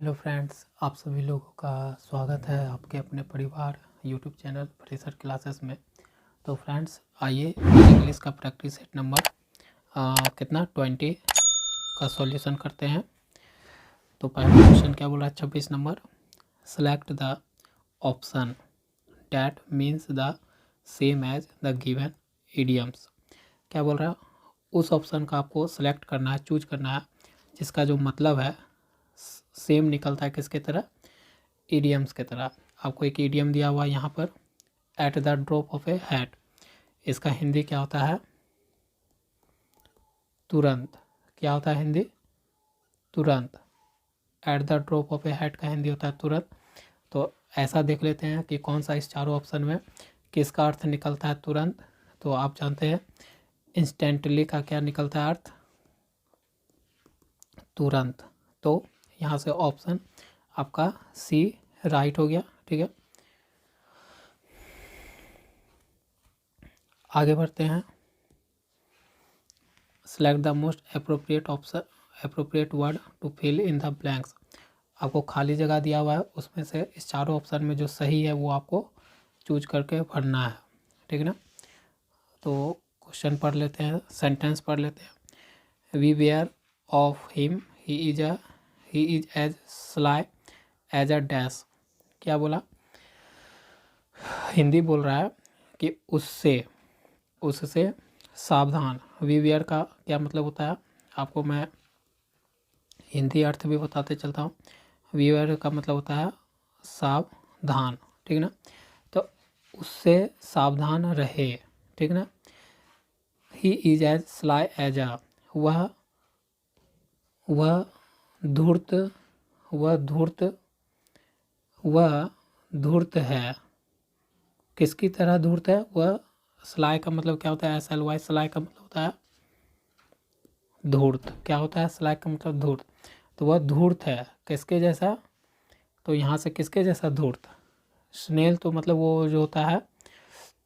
Hello friends, आप सभी लोगों का स्वागत है आपके अपने परिवार यूट्यूब चैनल फ्रेशर क्लासेस में। तो फ्रेंड्स आइए इंग्लिश का प्रैक्टिस सेट नंबर कितना 20 का सॉल्यूशन करते हैं। तो पहला क्वेश्चन क्या बोल रहा है, 26 number. Select the option that means the same as the given idioms. क्या बोल रहा है, उस ऑप्शन का आपको सेलेक्ट करना है, चूज करना है जिसका जो मतलब है सेम निकलता है किसके तरह, इडियम्स की तरह। आपको एक इडियम दिया हुआ है यहाँ पर, at the drop of A hat. इसका हिंदी क्या होता है, तुरंत। क्या होता है हिंदी, तुरंत। At the drop of A hat का हिंदी होता है तुरंत। तो ऐसा देख लेते हैं कि कौन सा इस चारों ऑप्शन में किसका अर्थ निकलता है तुरंत। तो आप जानते हैं इंस्टेंटली का क्या निकलता है अर्थ, तुरंत। तो यहाँ से ऑप्शन आपका सी राइट हो गया। ठीक है, आगे बढ़ते हैं। Select the most appropriate option appropriate word to fill in the blanks. आपको खाली जगह दिया हुआ है, उसमें से इस चारों ऑप्शन में जो सही है वो आपको चूज करके भरना है। ठीक है ना। तो क्वेश्चन पढ़ लेते हैं, सेंटेंस पढ़ लेते हैं। Beware of him he is as sly as a dash. क्या बोला, हिंदी बोल रहा है कि उससे उससे सावधान। वी वेयर का क्या मतलब होता है, आपको मैं हिंदी अर्थ भी बताते चलता हूँ। वी वेयर का मतलब होता है सावधान। ठीक ना, तो उससे सावधान रहे। ठीक ना। He is as sly as a, वह वह धूर्त वह धूर्त वह धूर्त है। किसकी तरह धूर्त है वह, स्लाई का मतलब क्या होता है, एस एल वाई, स्लाई का मतलब होता है धूर्त। क्या होता है, स्लाई का मतलब धूर्त। तो वह धूर्त है किसके जैसा, तो यहाँ से किसके जैसा धूर्त, स्नेल तो मतलब वो जो होता है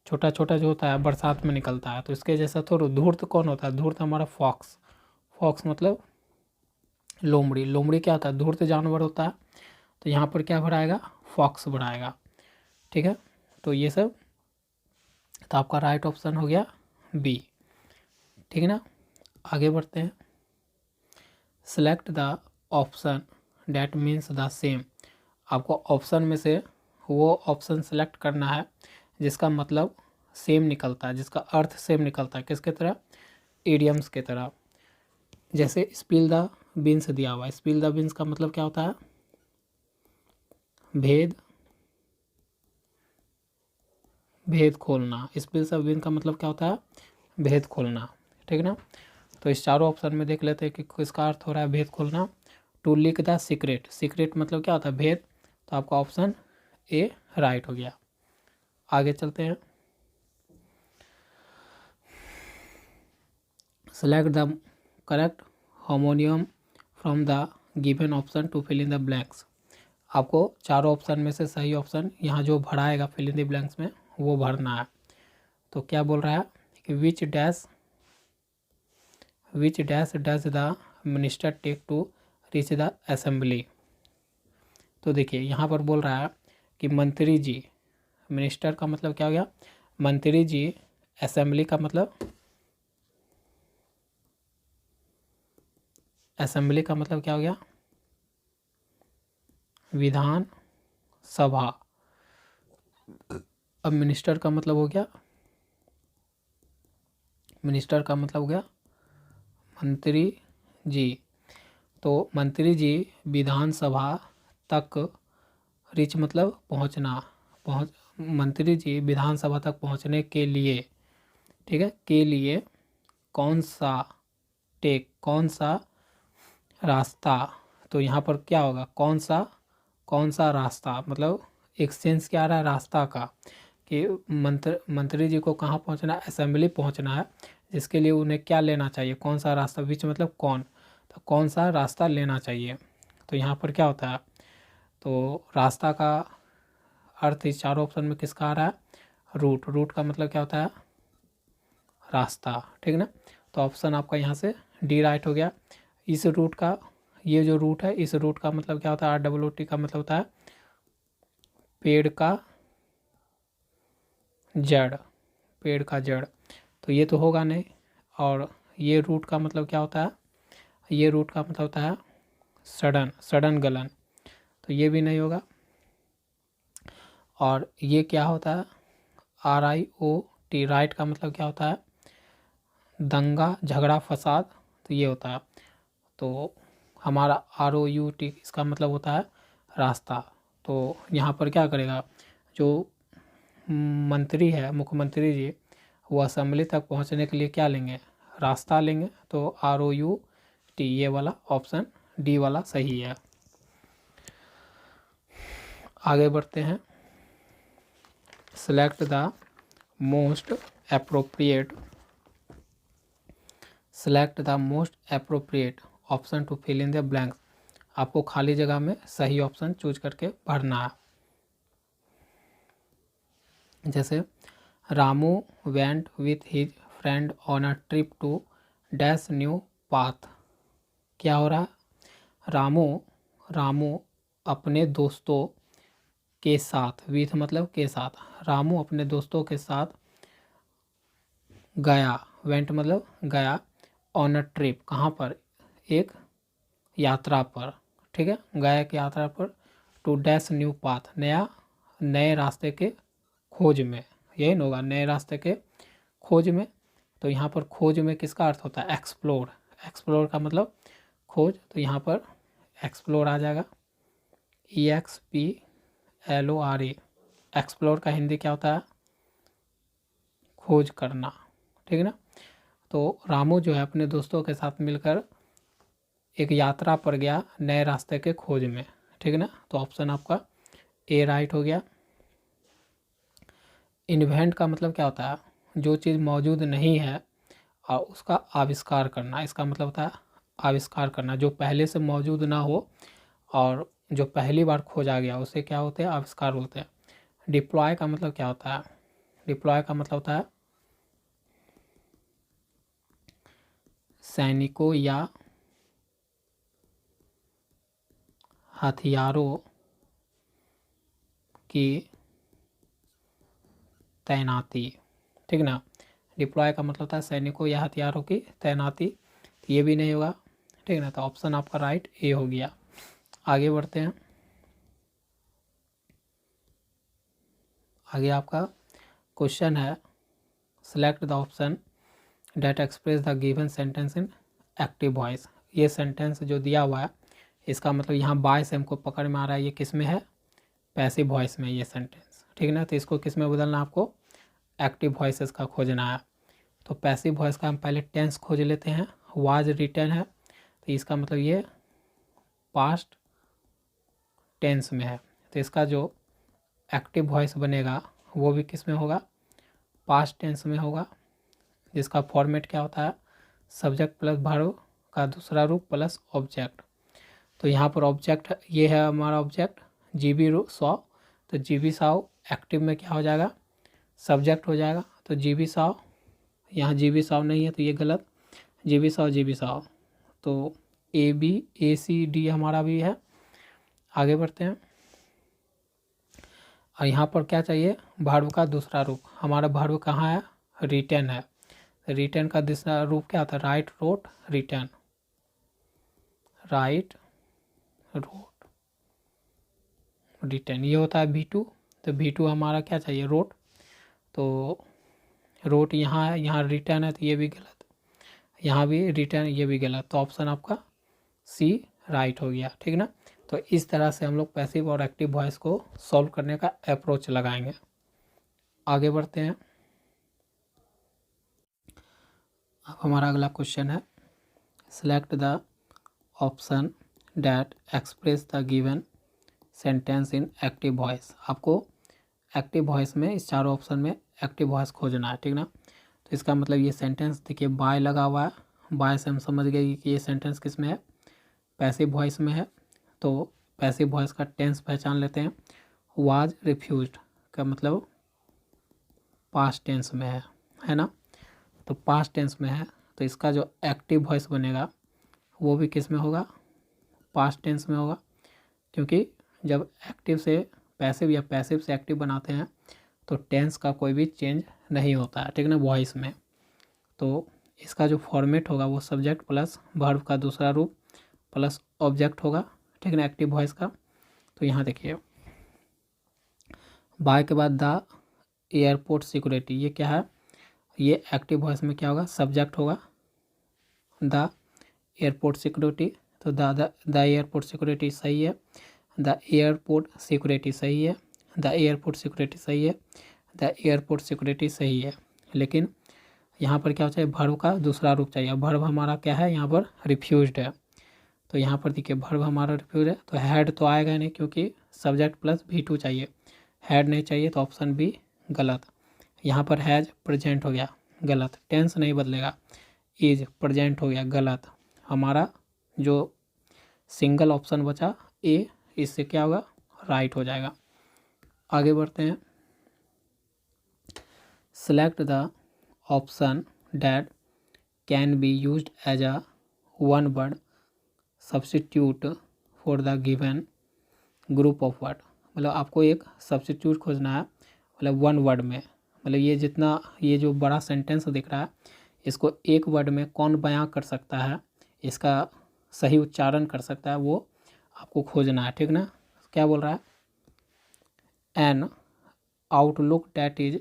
छोटा छोटा जो होता है बरसात में निकलता है, तो इसके जैसा थोड़ा। धूर्त कौन होता है, धूर्त हमारा फॉक्स। फॉक्स मतलब लोमड़ी। लोमड़ी क्या होता है, धूर्त जानवर होता है। तो यहाँ पर क्या भराएगा, फॉक्स भराएगा। ठीक है, तो ये सब, तो आपका राइट ऑप्शन हो गया बी। ठीक है ना, आगे बढ़ते हैं। Select the option that means the same. आपको ऑप्शन में से वो ऑप्शन सेलेक्ट करना है जिसका मतलब सेम निकलता है, जिसका अर्थ सेम निकलता है किसके तरह, इडियम्स के तरह। जैसे स्पिल द बीन्स दिया हुआ है, स्पिल द बीन्स का मतलब क्या होता है, भेद भेद खोलना। स्पिल द बीन का मतलब क्या होता है, भेद खोलना। ठीक है ना, तो इस चारों ऑप्शन में देख लेते हैं कि किसका अर्थ हो रहा है भेद खोलना। To leak the secret, secret मतलब क्या होता है, भेद। तो आपका ऑप्शन ए राइट हो गया। आगे चलते हैं। Select the correct harmonium from the given option to fill in the blanks. आपको चारों ऑप्शन में से सही ऑप्शन यहाँ जो भराएगा फिल इन द ब्लैंक्स में वो भरना है। तो क्या बोल रहा है कि which dash does the minister take to reach the assembly. तो देखिए यहाँ पर बोल रहा है कि मंत्री जी, मिनिस्टर का मतलब क्या हो गया, मंत्री जी। असेंबली का मतलब, असेंबली का मतलब क्या हो गया, विधान सभा। अब मिनिस्टर का मतलब हो गया, मिनिस्टर का मतलब हो गया मंत्री जी। तो मंत्री जी विधानसभा तक, रिच मतलब पहुंचना, पहुंच मंत्री जी विधानसभा तक पहुंचने के लिए, ठीक है, के लिए कौन सा कौन सा रास्ता। तो यहाँ पर क्या होगा, कौन सा रास्ता, मतलब एक सेंस क्या आ रहा है रास्ता का, कि मंत्री जी को कहाँ पहुँचना है, असेंबली पहुँचना है, जिसके लिए उन्हें क्या लेना चाहिए, कौन सा रास्ता, बीच मतलब कौन, तो कौन सा रास्ता लेना चाहिए। तो यहाँ पर क्या होता है, तो रास्ता का अर्थ इस चारों ऑप्शन में किसका आ रहा है, रूट। रूट का मतलब क्या होता है, रास्ता। ठीक ना, तो ऑप्शन आपका यहाँ से डी राइट हो गया। इस रूट का ये जो रूट है, इस रूट का मतलब क्या होता है, ROOT का मतलब होता है पेड़ का जड़, पेड़ का जड़। तो ये तो होगा नहीं। और ये रूट का मतलब क्या होता है, ये रूट का मतलब होता है सडन, सडन गलन, तो ये भी नहीं होगा। और ये क्या होता है, RIOT, राइट का मतलब क्या होता है, दंगा, झगड़ा, फसाद, तो ये होता है। तो हमारा ROUT इसका मतलब होता है रास्ता। तो यहाँ पर क्या करेगा, जो मंत्री है, मुख्यमंत्री जी, वो असेंबली तक पहुँचने के लिए क्या लेंगे, रास्ता लेंगे। तो ROUT, ये वाला ऑप्शन डी वाला सही है। आगे बढ़ते हैं। Select the most appropriate, select the most appropriate option to fill in the blanks. आपको खाली जगह में सही ऑप्शन चूज करके भरना है। जैसे Ramu went with his friend on a trip to dash new path. क्या हो रहा है, रामू, रामू अपने दोस्तों के साथ, विथ मतलब के साथ, रामू अपने दोस्तों के साथ गया, वेंट मतलब गया, ऑन अ ट्रिप, कहाँ पर, एक यात्रा पर, ठीक है, गया एक यात्रा पर, टू डैश न्यू पाथ, नया, नए रास्ते के खोज में, यही ना होगा, नए रास्ते के खोज में। तो यहाँ पर खोज में किसका अर्थ होता है, एक्सप्लोर, एक्सप्लोर का मतलब खोज, तो यहाँ पर एक्सप्लोर आ जाएगा, EXPLORE, एक्सप्लोर का हिंदी क्या होता है, खोज करना, ठीक है ना। तो रामू जो है अपने दोस्तों के साथ मिलकर एक यात्रा पर गया नए रास्ते के खोज में, ठीक है ना। तो ऑप्शन आपका ए राइट हो गया। इन्वेंट का मतलब क्या होता है, जो चीज़ मौजूद नहीं है और उसका आविष्कार करना, इसका मतलब होता है आविष्कार करना, जो पहले से मौजूद ना हो और जो पहली बार खोजा गया उसे क्या होते हैं, आविष्कार बोलते हैं। डिप्लॉय का मतलब क्या होता है, डिप्लॉय का मतलब होता है सैनिकों या हथियारों की तैनाती, ठीक ना। डिप्लॉय का मतलब होता है सैनिकों या हथियारों की तैनाती, तो ये भी नहीं होगा, ठीक ना। तो ऑप्शन आपका राइट ए हो गया। आगे बढ़ते हैं। आगे आपका क्वेश्चन है, select the option that express the given sentence in active voice. ये सेंटेंस जो दिया हुआ है इसका मतलब यहाँ बाय से हमको पकड़ में आ रहा है, ये किस में है, पैसिव वॉइस में ये सेंटेंस, ठीक है ना। तो इसको किस में बदलना है, आपको एक्टिव वॉइसेस का खोजना है। तो पैसिव वॉइस का हम पहले टेंस खोज लेते हैं, वाज रिटन है, तो इसका मतलब ये पास्ट टेंस में है। तो इसका जो एक्टिव वॉइस बनेगा वो भी किस में होगा, पास्ट टेंस में होगा, जिसका फॉर्मेट क्या होता है, सब्जेक्ट प्लस वर्ब का दूसरा रूप प्लस ऑब्जेक्ट। तो यहाँ पर ऑब्जेक्ट ये है हमारा ऑब्जेक्ट GB100, तो GB100 एक्टिव में क्या हो जाएगा, सब्जेक्ट हो जाएगा। तो GB100, यहाँ GB100 नहीं है तो ये गलत, GB100 GB100, तो ABACD हमारा भी है। आगे बढ़ते हैं। और यहाँ पर क्या चाहिए, वर्ब का दूसरा रूप, हमारा वर्ब कहाँ है, रिटर्न है। रिटर्न का दूसरा रूप क्या होता है, write, wrote, written, write, wrote, written, ये होता है V2। तो V2 हमारा क्या चाहिए, रोट, तो रोट यहाँ है, यहाँ रिटर्न है तो ये भी गलत, यहाँ भी रिटर्न, ये भी गलत, तो ऑप्शन आपका C राइट हो गया, ठीक ना। तो इस तरह से हम लोग पैसिव और एक्टिव वॉइस को सॉल्व करने का अप्रोच लगाएंगे। आगे बढ़ते हैं। अब हमारा अगला क्वेश्चन है, select the option that express the given sentence in active voice. आपको एक्टिव वॉइस में इस चारों ऑप्शन में एक्टिव वॉइस खोजना है, ठीक ना। तो इसका मतलब ये सेंटेंस देखिए बाय लगा हुआ है, बाय से हम समझ गए कि ये सेंटेंस किस में है, पैसिव वॉइस में है। तो पैसिव वॉइस का टेंस पहचान लेते हैं, वाज रिफ्यूज्ड का मतलब पास्ट टेंस में है ना। तो पास्ट टेंस में है, तो इसका जो एक्टिव वॉइस बनेगा वो भी किस में होगा, पास्ट टेंस में होगा, क्योंकि जब एक्टिव से पैसिव या पैसिव से एक्टिव बनाते हैं तो टेंस का कोई भी चेंज नहीं होता है, ठीक ना, वॉइस में। तो इसका जो फॉर्मेट होगा वो सब्जेक्ट प्लस वर्ब का दूसरा रूप प्लस ऑब्जेक्ट होगा, ठीक ना, एक्टिव वॉइस का। तो यहाँ देखिए बाय के बाद द एयरपोर्ट सिक्योरिटी, ये क्या है, ये एक्टिव वॉइस में क्या होगा, सब्जेक्ट होगा, द एयरपोर्ट सिक्योरिटी। तो द एयरपोर्ट सिक्योरिटी सही है, द एयरपोर्ट सिक्योरिटी सही है, द एयरपोर्ट सिक्योरिटी सही है, द एयरपोर्ट सिक्योरिटी सही है। लेकिन यहाँ पर क्या चाहिए, भर्व का दूसरा रूप चाहिए। भर्व हमारा क्या है, यहाँ पर रिफ्यूज्ड है। तो यहाँ पर देखिए भर्व हमारा रिफ्यूज है, तो हैड तो आएगा नहीं क्योंकि सब्जेक्ट प्लस V2 चाहिए, हैड नहीं चाहिए, तो ऑप्शन बी गलत। यहाँ पर हैज प्रेजेंट हो गया, गलत। टेंस नहीं बदलेगा, इज प्रेजेंट हो गया, गलत। हमारा जो सिंगल ऑप्शन बचा ए, इससे क्या होगा, राइट हो जाएगा। आगे बढ़ते हैं। Select the option that can be used as a one word substitute for the given group of word. मतलब आपको एक सब्स्टिट्यूट खोजना है, मतलब वन वर्ड में, मतलब ये जितना ये जो बड़ा सेंटेंस दिख रहा है इसको एक वर्ड में कौन बयां कर सकता है, इसका सही उच्चारण कर सकता है, वो आपको खोजना है, ठीक ना। क्या बोल रहा है, N outlook that is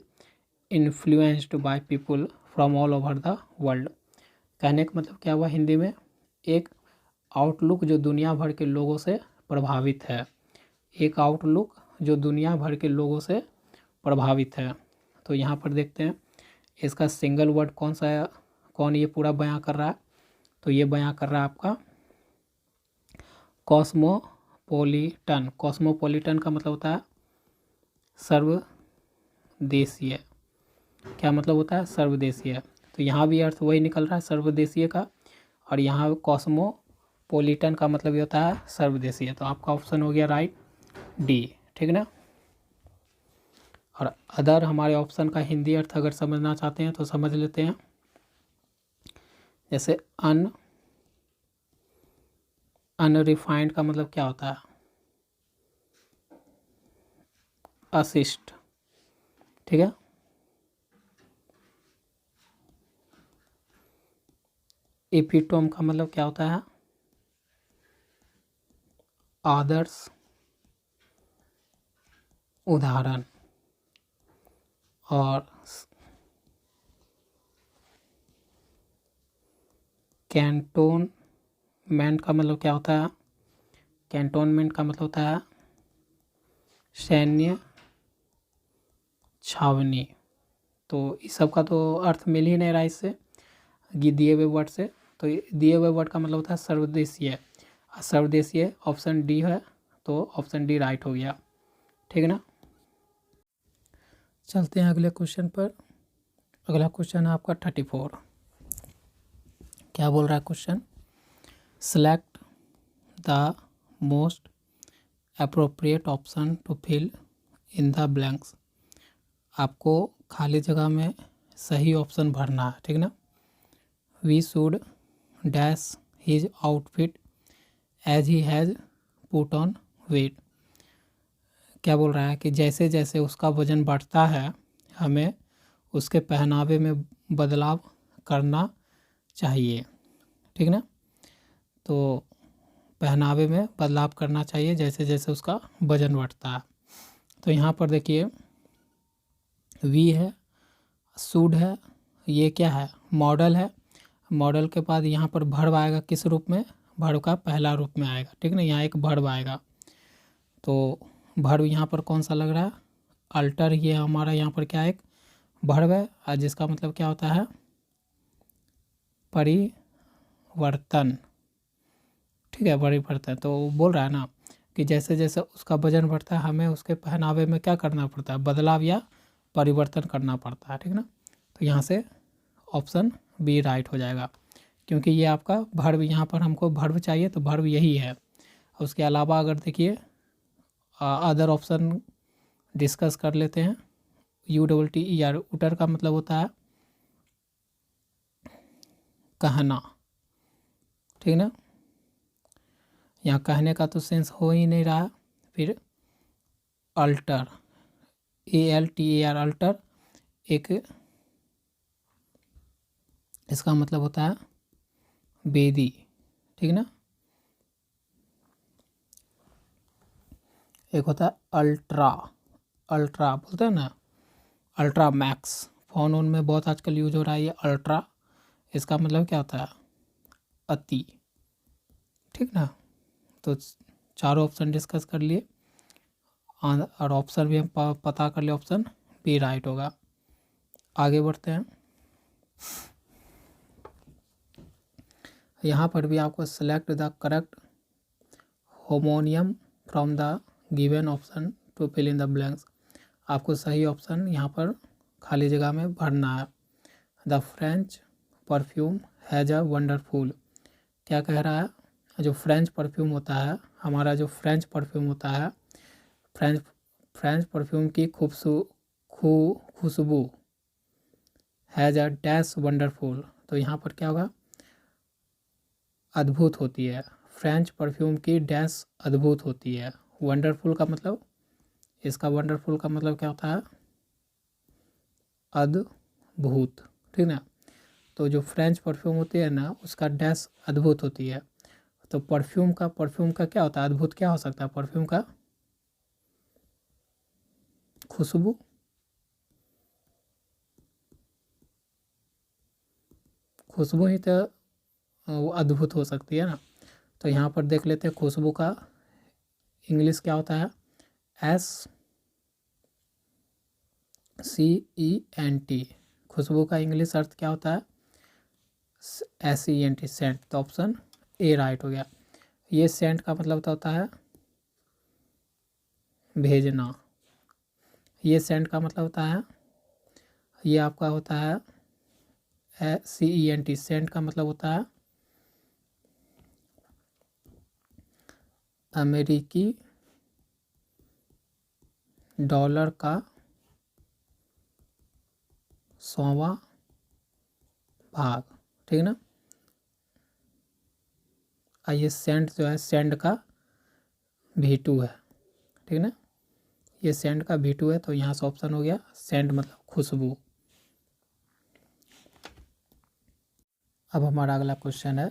influenced by people from all over the world. कहने का मतलब क्या हुआ हिंदी में, एक आउटलुक जो दुनिया भर के लोगों से प्रभावित है, एक आउटलुक जो दुनिया भर के लोगों से प्रभावित है। तो यहाँ पर देखते हैं इसका सिंगल वर्ड कौन सा है, कौन ये पूरा बयां कर रहा है, तो ये बयां कर रहा है आपका कॉस्मोपोलिटन। कॉस्मोपोलिटन का मतलब होता है सर्वदेशीय। क्या मतलब होता है, सर्वदेशीय। तो यहाँ भी अर्थ वही निकल रहा है सर्वदेशीय का, और यहाँ कॉस्मोपोलिटन का मतलब ये होता है सर्वदेशीय। तो आपका ऑप्शन हो गया राइट डी, ठीक ना। और अदर हमारे ऑप्शन का हिंदी अर्थ अगर समझना चाहते हैं तो समझ लेते हैं। जैसे अनरिफाइंड का मतलब क्या होता है, अशिष्ट, ठीक है। एपिटोम का मतलब क्या होता है, आदर्श, उदाहरण। और कैंटोनमेंट का मतलब क्या होता है, कैंटोनमेंट का मतलब होता है सैन्य छावनी। तो इस सब का तो अर्थ मिल ही नहीं रहा इससे, दिए हुए वर्ड से। तो दिए हुए वर्ड का मतलब होता है सर्वदेशीय, सर्वदेशीय ऑप्शन डी है, तो ऑप्शन डी राइट हो गया, ठीक है ना। चलते हैं अगले क्वेश्चन पर। अगला क्वेश्चन है आपका 34। क्या बोल रहा है question, select the most appropriate option to fill in the blanks. आपको खाली जगह में सही ऑप्शन भरना है, ठीक ना। We should dash his outfit as he has put on weight. क्या बोल रहा है कि जैसे जैसे उसका वजन बढ़ता है हमें उसके पहनावे में बदलाव करना चाहिए, ठीक ना। तो पहनावे में बदलाव करना चाहिए जैसे जैसे उसका वजन बढ़ता है। तो यहाँ पर देखिए वी है, शुड है, ये क्या है, मॉडल है। मॉडल के बाद यहाँ पर वर्ब आएगा, किस रूप में, वर्ब का पहला रूप में आएगा, ठीक ना। यहाँ एक वर्ब आएगा, तो वर्ब यहाँ पर कौन सा लग रहा है, अल्टर। ये हमारा यहाँ पर क्या है, एक वर्ब है जिसका मतलब क्या होता है, परिवर्तन, ठीक है, परिवर्तन। तो बोल रहा है ना कि जैसे जैसे उसका वजन बढ़ता है हमें उसके पहनावे में क्या करना पड़ता है, बदलाव या परिवर्तन करना पड़ता है, ठीक ना। तो यहाँ से ऑप्शन बी राइट हो जाएगा, क्योंकि ये आपका वर्ब, यहाँ पर हमको वर्ब चाहिए तो वर्ब यही है। उसके अलावा अगर देखिए अदर ऑप्शन डिस्कस कर लेते हैं। UTTER, उटर का मतलब होता है कहना, ठीक ना। यहाँ कहने का तो सेंस हो ही नहीं रहा। फिर अल्टर, ALTER अल्टर, एक इसका मतलब होता है बेदी, ठीक ना। एक होता है अल्ट्रा, अल्ट्रा बोलते हैं ना, अल्ट्रा मैक्स, फ़ोन उनमें बहुत आजकल यूज हो रहा है ये अल्ट्रा। इसका मतलब क्या होता है, अति, ठीक ना। तो चारों ऑप्शन डिस्कस कर लिए और ऑप्शन भी हम पता कर लिए, ऑप्शन बी राइट होगा। आगे बढ़ते हैं। यहाँ पर भी आपको select the correct homonym from the given option to fill in the blanks. आपको सही ऑप्शन यहाँ पर खाली जगह में भरना है। The French perfume has a wonderful, क्या कह रहा है, जो फ्रेंच परफ्यूम होता है, हमारा जो फ्रेंच परफ्यूम होता है, फ्रेंच परफ्यूम की खुशबू हैज़ अ डैश वंडरफुल, तो यहाँ पर क्या होगा, अद्भुत होती है। फ्रेंच परफ्यूम की डैश अद्भुत होती है। वंडरफुल का मतलब, इसका वंडरफुल का मतलब क्या होता है, अद्भुत, ठीक ना। तो जो फ्रेंच परफ्यूम होती है ना, उसका डैश अद्भुत होती है। तो परफ्यूम का क्या होता है, अद्भुत क्या हो सकता है, परफ्यूम का खुशबू, खुशबू ही तो वो अद्भुत हो सकती है ना। तो यहाँ पर देख लेते हैं खुशबू का इंग्लिश क्या होता है, SCENT। खुशबू का इंग्लिश अर्थ क्या होता है, SCENT, सेंट। तो ऑप्शन ए राइट हो गया। ये सेंट का मतलब होता है भेजना, ये सेंट का मतलब होता है, ये आपका होता है CENT, सेंट का मतलब होता है अमेरिकी डॉलर का 100वां भाग, ठीक ना। ये सेंट जो है, सेंड का V2 है, ठीक ना, ये सेंड का V2 है। तो यहाँ से ऑप्शन हो गया सेंट मतलब खुशबू। अब हमारा अगला क्वेश्चन है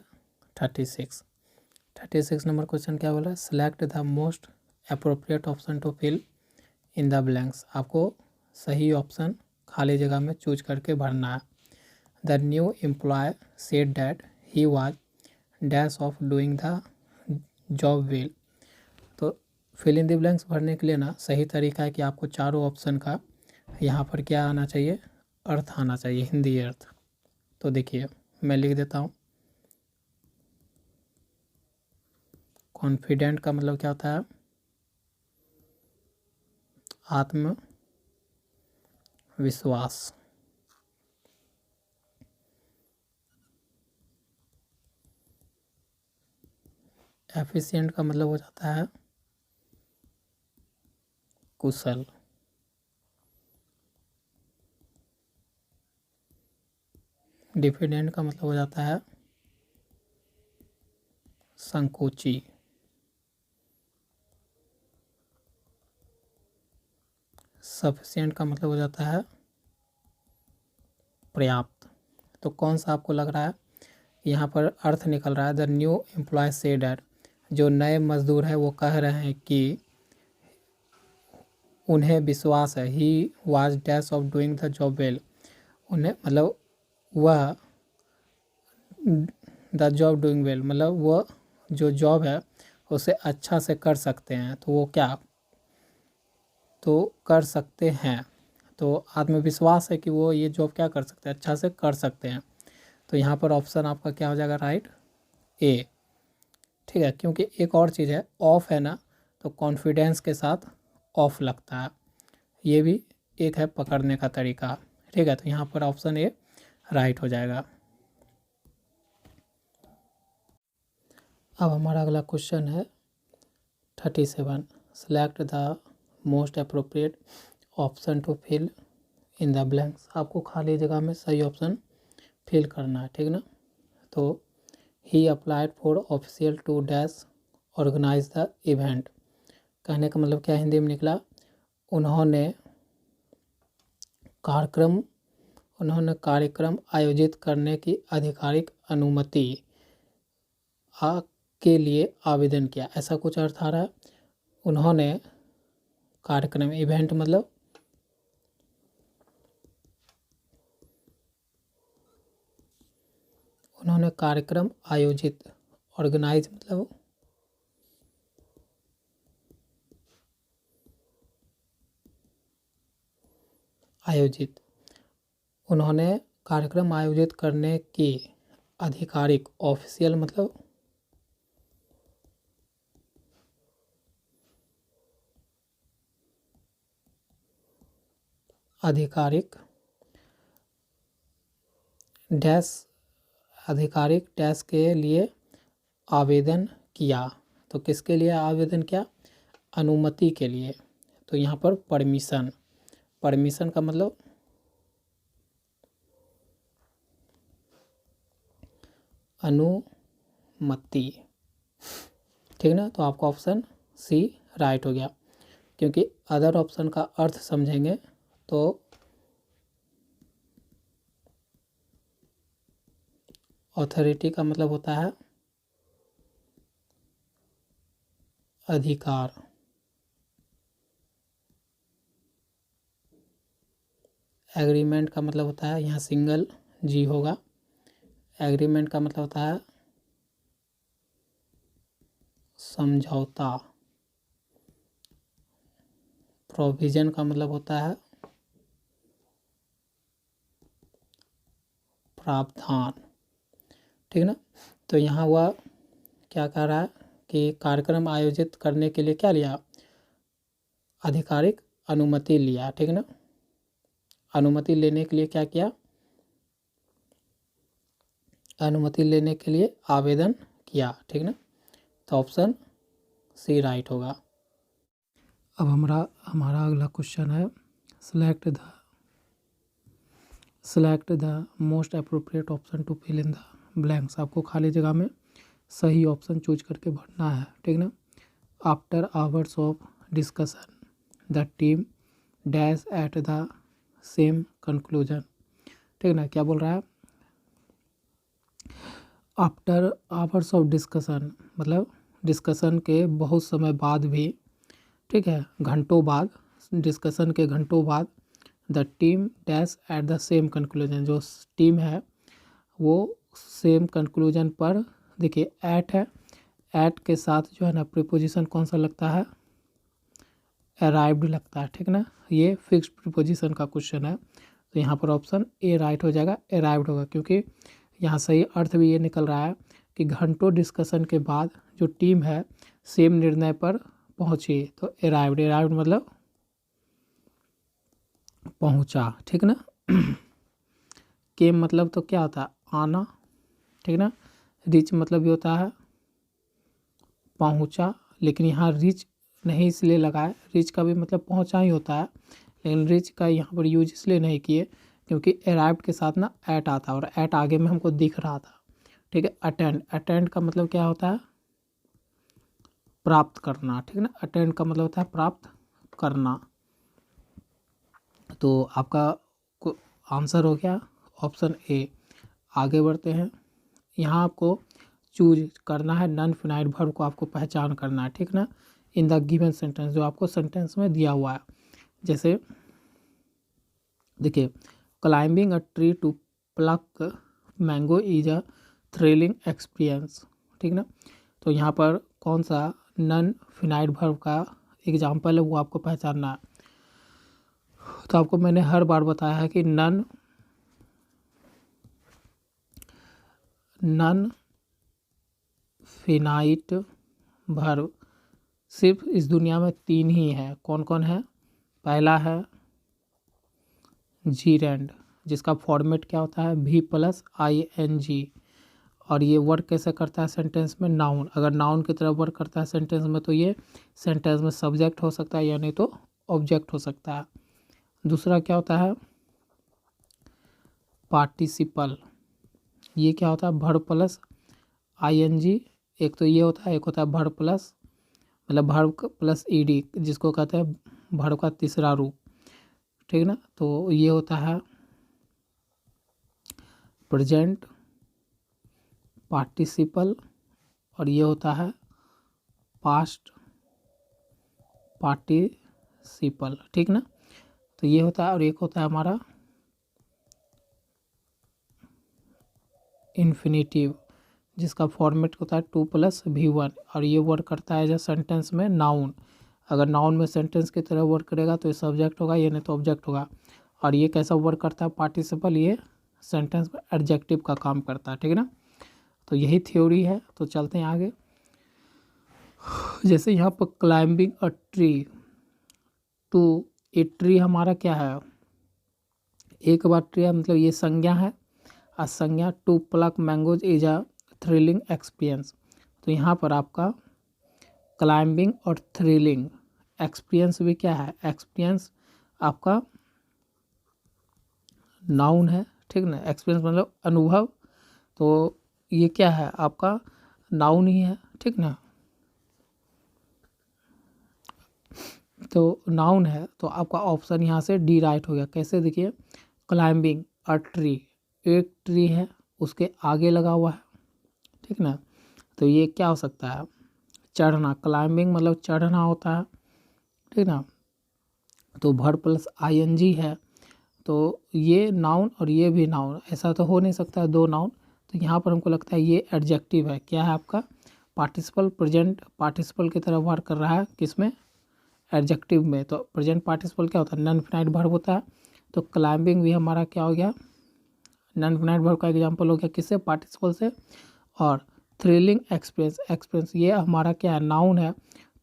36 नंबर क्वेश्चन क्या बोला है, select the most appropriate option to fill in the blanks. आपको सही ऑप्शन खाली जगह में चूज करके भरना है। The new employ said that he was dash of doing the job well. तो फिल इन द ब्लैंक्स भरने के लिए ना सही तरीका है कि आपको चारों ऑप्शन का यहाँ पर क्या आना चाहिए, अर्थ आना चाहिए, हिंदी अर्थ। तो देखिए मैं लिख देता हूँ। कॉन्फिडेंट का मतलब क्या होता है, आत्मविश्वास। एफिशिएंट का मतलब हो जाता है कुशल। डिफिडेंट का मतलब हो जाता है संकोची। सफिशिएंट का मतलब हो जाता है पर्याप्त। तो कौन सा आपको लग रहा है, यहाँ पर अर्थ निकल रहा है the new employ said that, जो नए मजदूर है वो कह रहे हैं कि उन्हें विश्वास है, he was dash of doing the job well, उन्हें मतलब वह द जॉब डूइंग वेल मतलब वह जो जॉब है उसे अच्छा से कर सकते हैं। तो वो क्या, तो कर सकते हैं, तो आत्मविश्वास है कि वो ये जॉब क्या कर सकते हैं, अच्छा से कर सकते हैं। तो यहाँ पर ऑप्शन आपका क्या हो जाएगा, राइट, ए, ठीक है। क्योंकि एक और चीज़ है, ऑफ है ना, तो कॉन्फिडेंस के साथ ऑफ लगता है, ये भी एक है पकड़ने का तरीका, ठीक है। तो यहाँ पर ऑप्शन ए राइट हो जाएगा। अब हमारा अगला क्वेश्चन है 37, select the most appropriate option to fill in the blanks. आपको खाली जगह में सही ऑप्शन फिल करना है, ठीक ना। तो he applied for official to dash organise the event. कहने का मतलब क्या हिंदी में निकला, उन्होंने कार्यक्रम आयोजित करने की आधिकारिक अनुमति के लिए आवेदन किया, ऐसा कुछ अर्थ आ रहा है। उन्होंने कार्यक्रम, इवेंट मतलब उन्होंने कार्यक्रम आयोजित, ऑर्गेनाइज मतलब आयोजित, उन्होंने कार्यक्रम आयोजित करने की आधिकारिक, ऑफिशियल मतलब आधिकारिक डैश के लिए आवेदन किया। तो किसके लिए आवेदन किया, अनुमति के लिए। तो यहाँ पर परमिशन, परमिशन का मतलब अनुमति, ठीक ना। तो आपका ऑप्शन सी राइट हो गया, क्योंकि अदर ऑप्शन का अर्थ समझेंगे तो अथॉरिटी का मतलब होता है अधिकार, एग्रीमेंट का मतलब होता है, यहाँ सिंगल जी होगा, एग्रीमेंट का मतलब होता है समझौता, प्रोविजन का मतलब होता है प्रावधान, ठीक ना। तो यहाँ वह क्या कह रहा है कि कार्यक्रम आयोजित करने के लिए क्या लिया, आधिकारिक अनुमति लिया, ठीक ना। अनुमति लेने के लिए क्या किया, अनुमति लेने के लिए आवेदन किया, ठीक ना। तो ऑप्शन सी राइट होगा। अब हमारा अगला क्वेश्चन है, select the most appropriate option to fill in the blanks. आपको खाली जगह में सही ऑप्शन चूज करके भरना है, ठीक ना। After hours of discussion the team dash at the same conclusion, ठीक ना। क्या बोल रहा है, आफ्टर आवर्स ऑफ डिस्कशन मतलब डिस्कशन के बहुत समय बाद भी, ठीक है, घंटों बाद, डिस्कशन के घंटों बाद, the team dash at the same conclusion, जो टीम है वो सेम कंक्लूजन पर, देखिए एट है, एट के साथ जो है ना प्रीपोजिशन कौन सा लगता है, अराइव्ड लगता है, ठीक ना। ये फिक्स्ड प्रीपोजिशन का क्वेश्चन है, तो यहाँ पर ऑप्शन ए राइट हो जाएगा, अराइव्ड होगा, क्योंकि यहाँ सही अर्थ भी ये निकल रहा है कि घंटों डिस्कशन के बाद जो टीम है सेम निर्णय पर पहुँची, तो अराइव्ड, अराइव्ड मतलब पहुँचा, ठीक ना। केम मतलब तो क्या होता है, आना, ठीक ना। रीच मतलब भी होता है पहुँचा, लेकिन यहाँ रीच नहीं इसलिए लगा है, रीच का भी मतलब पहुँचा ही होता है, लेकिन रीच का यहाँ पर यूज इसलिए नहीं किए क्योंकि अराइव्ड के साथ ना एट आता है, और एट आगे में हमको दिख रहा था, ठीक है। अटेंड, अटेंड का मतलब क्या होता है, प्राप्त करना, ठीक ना। अटेंड का मतलब होता है प्राप्त करना। तो आपका आंसर हो गया ऑप्शन ए। आगे बढ़ते हैं, यहाँ आपको चूज करना है, नॉन फिनाइट वर्ब को आपको पहचान करना है, ठीक ना। इन द गिवन सेंटेंस, जो आपको सेंटेंस में दिया हुआ है, जैसे देखिए, climbing a tree to pluck mango is a thrilling experience, ठीक ना। तो यहाँ पर कौन सा नॉन फिनाइट वर्ब का एग्जाम्पल है वो आपको पहचानना है। तो आपको मैंने हर बार बताया है कि नॉन फिनाइट वर्ब सिर्फ इस दुनिया में 3 ही है। कौन कौन है, पहला है जीरेंड, जिसका फॉर्मेट क्या होता है भी प्लस ING, और ये वर्क कैसे करता है सेंटेंस में, नाउन, अगर नाउन की तरह वर्क करता है सेंटेंस में तो ये सेंटेंस में सब्जेक्ट हो सकता है या नहीं तो ऑब्जेक्ट हो सकता है। दूसरा क्या होता है पार्टिसिपल, ये क्या होता है वर्ब प्लस ING एक तो ये होता है, एक होता है वर्ब प्लस, मतलब वर्ब प्लस ईडी, जिसको कहते हैं वर्ब का तीसरा रूप, ठीक ना। तो ये होता है प्रेजेंट पार्टिसिपल और ये होता है पास्ट पार्टिसिपल, ठीक ना। तो ये होता है, और एक होता है हमारा इन्फिनेटिव, जिसका फॉर्मेट होता है 2+V1, और ये वर्क करता है जैसे सेंटेंस में नाउन। अगर नाउन में सेंटेंस की तरह वर्क करेगा तो ये सब्जेक्ट होगा, ये नहीं तो ऑब्जेक्ट होगा। और ये कैसा वर्क करता है पार्टिसिपल, ये सेंटेंस में एडजेक्टिव का काम करता है, ठीक है ना। तो यही थ्योरी है। तो चलते हैं आगे। जैसे यहाँ पर climbing a tree, to a tree हमारा क्या है, एक बार ट्री है, मतलब ये संज्ञा है, और संज्ञा to pluck mangoes is a thrilling experience. तो यहाँ पर आपका क्लाइंबिंग और थ्रिलिंग एक्सपीरियंस भी क्या है, एक्सपीरियंस आपका नाउन है, ठीक ना। एक्सपीरियंस मतलब अनुभव, तो ये क्या है आपका नाउन ही है, ठीक ना। तो नाउन है, तो आपका ऑप्शन यहाँ से डी राइट हो गया। कैसे, देखिए क्लाइंबिंग अ ट्री, एक ट्री है उसके आगे लगा हुआ है, ठीक ना। तो ये क्या हो सकता है, चढ़ना, क्लाइंबिंग मतलब चढ़ना होता है, ठीक ना। तो वर्ब प्लस आईएनजी है, तो ये नाउन और ये भी नाउन, ऐसा तो हो नहीं सकता है दो नाउन। तो यहाँ पर हमको लगता है ये एडजेक्टिव है, क्या है आपका पार्टिसिपल, प्रेजेंट पार्टिसिपल की तरह वर्क कर रहा है, किसमें, एडजेक्टिव में। तो प्रेजेंट पार्टिसिपल क्या होता है, नॉन फिनाइट वर्ब होता है। तो क्लाइंबिंग भी हमारा क्या हो गया, नॉन फिनाइट वर्ब का एग्जांपल हो गया, किससे, पार्टिसिपल से। और थ्रिलिंग एक्सपीरियंस, एक्सपीरियंस ये हमारा क्या है, नाउन है।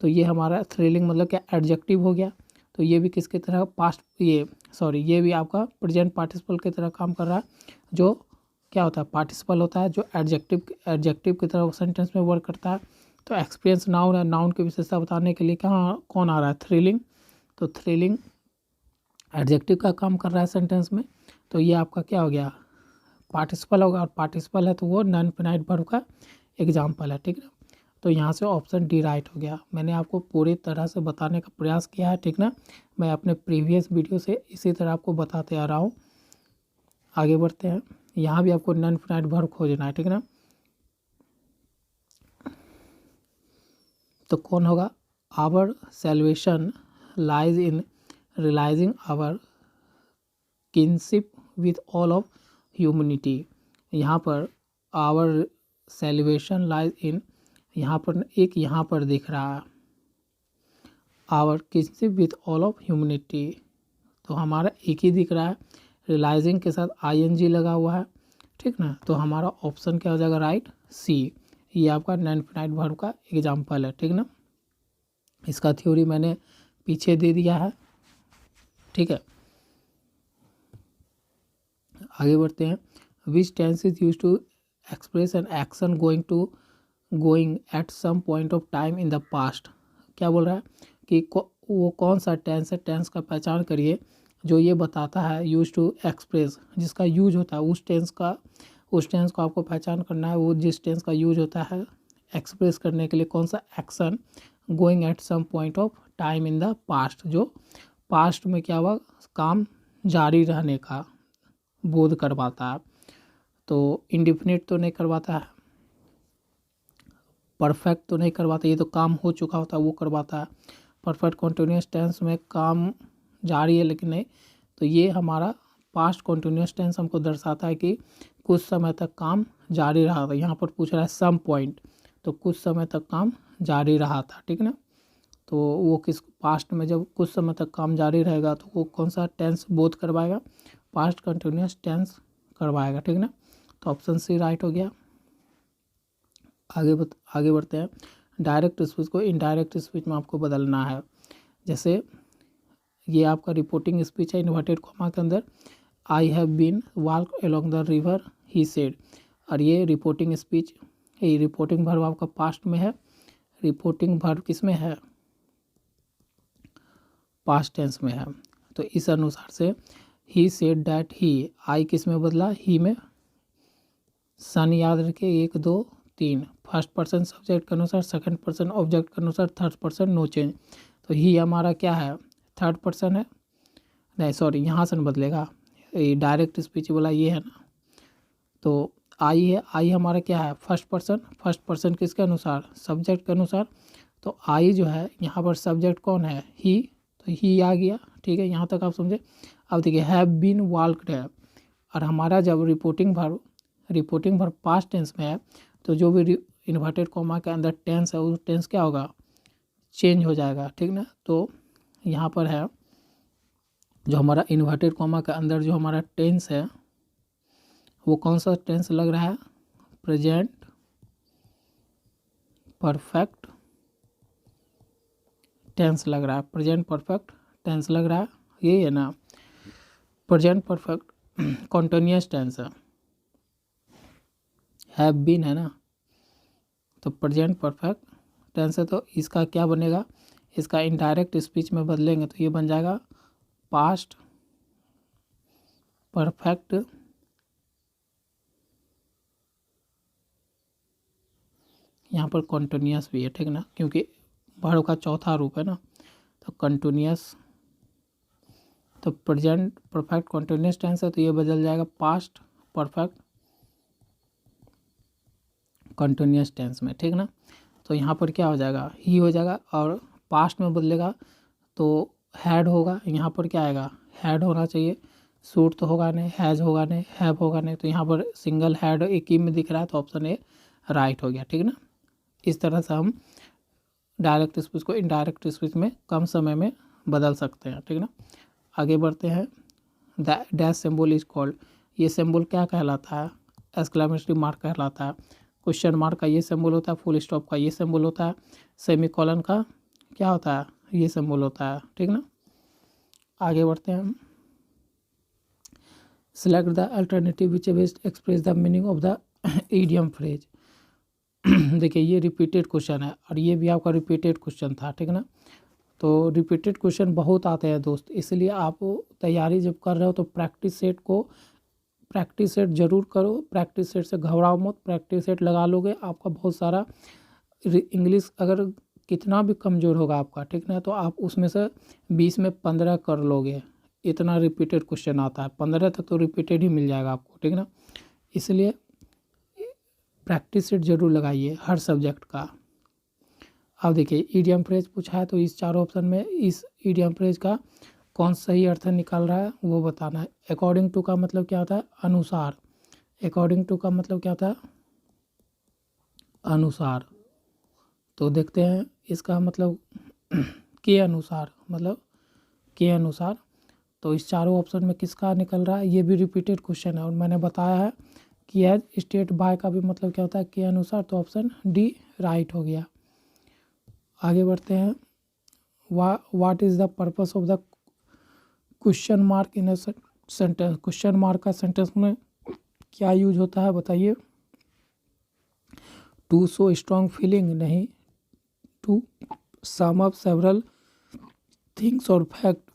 तो ये हमारा थ्रिलिंग मतलब क्या, एडजेक्टिव हो गया। तो ये भी किसकी तरह, पास्ट, ये भी आपका प्रेजेंट पार्टिसिपल की तरह काम कर रहा है, जो क्या होता है पार्टिसिपल होता है, जो एडजेक्टिव की तरह सेंटेंस में वर्क करता है। तो एक्सपीरियंस नाउन है, नाउन की विशेषता बताने के लिए कहाँ कौन आ रहा है, थ्रिलिंग। तो थ्रिलिंग एडजेक्टिव का काम कर रहा है सेंटेंस में। तो ये आपका क्या हो गया, पार्टिसिपल होगा, और पार्टिसिपल है तो वो नॉन फिनाइट वर्ब का एग्जाम्पल है, ठीक है। तो यहाँ से ऑप्शन डी राइट हो गया। मैंने आपको पूरी तरह से बताने का प्रयास किया है, ठीक ना। मैं अपने प्रीवियस वीडियो से इसी तरह आपको बताते आ रहा हूँ। आगे बढ़ते हैं, यहाँ भी आपको नॉन फिनाइट वर्ब खोजना है, ठीक ना। तो कौन होगा, our salvation lies in realising our kinship with all of humanity. यहाँ पर आवर सेल्वेशन लाइज इन, यहाँ पर एक यहाँ पर दिख रहा है our kinship with all of humanity, तो हमारा एक ही दिख रहा है, रियलाइजिंग के साथ आईएनजी लगा हुआ है, ठीक ना। तो हमारा ऑप्शन क्या हो जाएगा, राइट, सी। ये आपका नॉन फिनाइट वर्ब का एग्जाम्पल है, ठीक ना। इसका थ्योरी मैंने पीछे दे दिया है, ठीक है। आगे बढ़ते हैं। Which tense is use to express an action going at some point of time in the past. क्या बोल रहा है कि वो कौन सा टेंस है, टेंस का पहचान करिए जो ये बताता है यूज टू एक्सप्रेस, जिसका यूज होता है उस टेंस को आपको पहचान करना है। वो जिस टेंस का यूज होता है एक्सप्रेस करने के लिए कौन सा action, going at some point of time in the past, जो पास्ट में क्या हुआ, काम जारी रहने का बोध करवाता है। तो इंडिफिनिट तो नहीं करवाता है, परफेक्ट तो नहीं करवाता, ये तो काम हो चुका होता है वो करवाता है। परफेक्ट कॉन्टिन्यूस टेंस में काम जारी है लेकिन नहीं, तो ये हमारा पास्ट कॉन्टिन्यूस टेंस हमको दर्शाता है कि कुछ समय तक काम जारी रहा था। यहाँ पर पूछ रहा है सम पॉइंट, तो कुछ समय तक काम जारी रहा था, ठीक ना। तो वो किस पास्ट में जब कुछ समय तक काम जारी रहेगा तो वो कौन सा टेंस बोध करवाएगा, पास्ट कंटिन्यूस टेंस करवाएगा, ठीक ना। तो ऑप्शन सी राइट हो गया। आगे बढ़ते हैं। डायरेक्ट स्पीच को इनडायरेक्ट स्पीच में आपको बदलना है। जैसे ये आपका रिपोर्टिंग स्पीच है, इन्वर्टेड कॉमा के अंदर, I have been walk along the river he said, और ये रिपोर्टिंग स्पीच, ये रिपोर्टिंग वर्ब आपका पास्ट में है, रिपोर्टिंग वर्ब किस में है, पास्ट टेंस में है। तो इस अनुसार से ही सेड डैट ही, आई किस में बदला, ही में। सन याद रखिए 1 2 3, फर्स्ट पर्सन सब्जेक्ट के अनुसार, सेकंड पर्सन ऑब्जेक्ट के अनुसार, थर्ड पर्सन नो चेंज। तो ही हमारा क्या है, थर्ड पर्सन है, नहीं सॉरी यहाँ से बदलेगा, ये डायरेक्ट स्पीच वाला ये है ना। तो आई है, आई हमारा क्या है, फर्स्ट पर्सन किसके अनुसार, सब्जेक्ट के अनुसार। तो आई जो है यहाँ पर सब्जेक्ट कौन है, ही, तो ही आ गया। ठीक है, यहाँ तक आप समझे। अब देखिए हैव बीन वॉल्क्ड है, और हमारा जब रिपोर्टिंग वर्ब पास्ट टेंस में है तो जो भी इन्वर्टेड कॉमा के अंदर टेंस है वो टेंस क्या होगा, चेंज हो जाएगा। ठीक ना। तो यहाँ पर है जो हमारा इन्वर्टेड कॉमा के अंदर जो हमारा टेंस है वो कौन सा टेंस लग रहा है, प्रेजेंट परफेक्ट टेंस लग रहा है, प्रेजेंट परफेक्ट टेंस लग रहा है, यही है ना। प्रेजेंट परफेक्ट कॉन्टिन्यूअस टेंस है, हैव बीन है ना, तो प्रेजेंट परफेक्ट टेंस है। तो इसका क्या बनेगा, इसका इनडायरेक्ट स्पीच में बदलेंगे तो ये बन जाएगा पास्ट परफेक्ट यहाँ पर कॉन्टिन्यूअस भी है। ठीक ना, क्योंकि वर्ब का चौथा रूप है ना, तो कंटिन्यूअस, तो प्रेजेंट परफेक्ट कॉन्टिन्यूअस टेंस है तो ये बदल जाएगा पास्ट परफेक्ट कंटिन्यूअस टेंस में। ठीक ना। तो यहाँ पर क्या हो जाएगा, ही हो जाएगा, और पास्ट में बदलेगा तो हैड होगा, यहाँ पर क्या आएगा, हैड होना चाहिए, शूड तो होगा नहीं, हैज़ होगा नहीं, हैव होगा नहीं, तो यहाँ पर सिंगल हैड एक ही में दिख रहा है तो ऑप्शन ए राइट हो गया। ठीक ना। इस तरह से हम डायरेक्ट स्पीच को इनडायरेक्ट स्पीच में कम समय में बदल सकते हैं। ठीक ना। आगे बढ़ते हैं। The dash symbol is called, ये सिंबल क्या कहलाता है, एक्सक्लेमेटरी मार्क कहलाता है। क्वेश्चन मार्क का ये सिंबल होता है, फुल स्टॉप का ये सिंबल होता है, सेमीकोलन का क्या होता है, ये सिंबल होता है। ठीक ना। आगे बढ़ते हैं। Select the alternative which best express the meaning of the idiom phrase. देखिए ये रिपीटेड क्वेश्चन है और ये भी आपका रिपीटेड क्वेश्चन था। ठीक ना। तो रिपीटेड क्वेश्चन बहुत आते हैं दोस्त, इसलिए आप तैयारी जब कर रहे हो तो प्रैक्टिस सेट जरूर करो। प्रैक्टिस सेट से घबराओ मत, प्रैक्टिस सेट लगा लोगे आपका बहुत सारा इंग्लिश अगर कितना भी कमज़ोर होगा आपका, ठीक ना, तो आप उसमें से 20 में 15 कर लोगे। इतना रिपीटेड क्वेश्चन आता है, 15 तक तो रिपीटेड ही मिल जाएगा आपको। ठीक ना। इसलिए प्रैक्टिस सेट जरूर लगाइए हर सब्जेक्ट का। अब देखिए इडियम फ्रेज पूछा है तो इस चारों ऑप्शन में इस इडियम फ्रेज का कौन सही अर्थ निकाल रहा है वो बताना है। अकॉर्डिंग टू का मतलब क्या होता है, अनुसार। अकॉर्डिंग टू का मतलब क्या होता है, अनुसार। तो देखते हैं इसका मतलब के अनुसार, मतलब के अनुसार। तो इस चारों ऑप्शन में किसका निकल रहा है, ये भी रिपीटेड क्वेश्चन है और मैंने बताया है कि एज स्टेट बाय का भी मतलब क्या होता है, के अनुसार। तो ऑप्शन डी राइट हो गया। आगे बढ़ते हैं। What is the purpose of the question mark in a sentence. Question mark का सेंटेंस में क्या यूज होता है बताइए। टू शो स्ट्रॉन्ग फीलिंग, नहीं। To sum up several things और फैक्ट,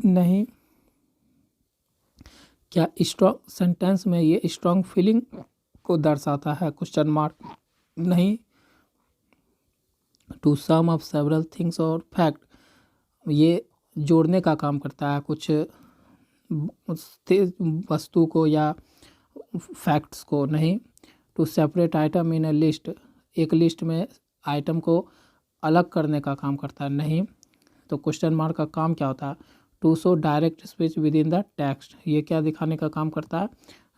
नहीं। क्या स्ट्रॉन्ग सेंटेंस में ये स्ट्रॉन्ग फीलिंग को दर्शाता है, क्वेश्चन मार्क, नहीं। To sum up several things और फैक्ट, ये जोड़ने का काम करता है कुछ वस्तु को या फैक्ट्स को, नहीं। To separate item in a list, एक लिस्ट में आइटम को अलग करने का काम करता है, नहीं। तो क्वेश्चन मार्क का काम क्या होता है, to show direct speech within the text, ये क्या दिखाने का काम करता है,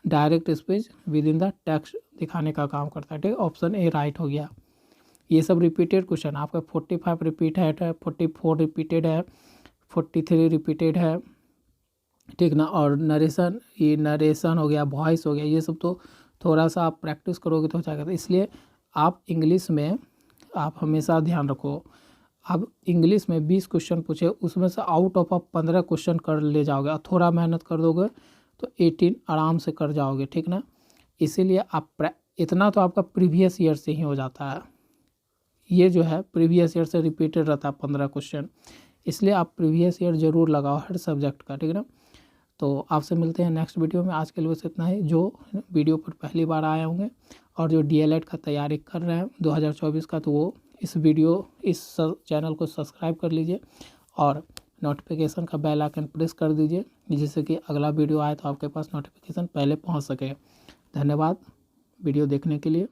direct speech within the text दिखाने का काम करता है। ठीक, ऑप्शन ए राइट हो गया। ये सब रिपीटेड क्वेश्चन, आपका 45 रिपीट है, 44 रिपीटेड है, 43 रिपीटेड है। ठीक ना। और नरेशन, ये नरेशन हो गया, वॉइस हो गया, ये सब तो थोड़ा सा आप प्रैक्टिस करोगे तो हो जाएगा। तो इसलिए आप इंग्लिश में आप हमेशा ध्यान रखो, आप इंग्लिश में 20 क्वेश्चन पूछे उसमें से आउट ऑफ आप 15 क्वेश्चन कर ले जाओगे और थोड़ा मेहनत कर दोगे तो 18 आराम से कर जाओगे। ठीक ना। इसीलिए आप इतना तो आपका प्रीवियस ईयर से ही हो जाता है, ये जो है प्रीवियस ईयर से रिपीटेड रहता है 15 क्वेश्चन, इसलिए आप प्रीवियस ईयर ज़रूर लगाओ हर सब्जेक्ट का। ठीक है ना। तो आपसे मिलते हैं नेक्स्ट वीडियो में। आज के लिए बस इतना ही। जो वीडियो पर पहली बार आए होंगे और जो DLED का तैयारी कर रहे हैं 2024 का, तो वो इस चैनल को सब्सक्राइब कर लीजिए और नोटिफिकेशन का बेल आइकन प्रेस कर दीजिए, जिससे कि अगला वीडियो आए तो आपके पास नोटिफिकेशन पहले पहुंच सके। धन्यवाद वीडियो देखने के लिए।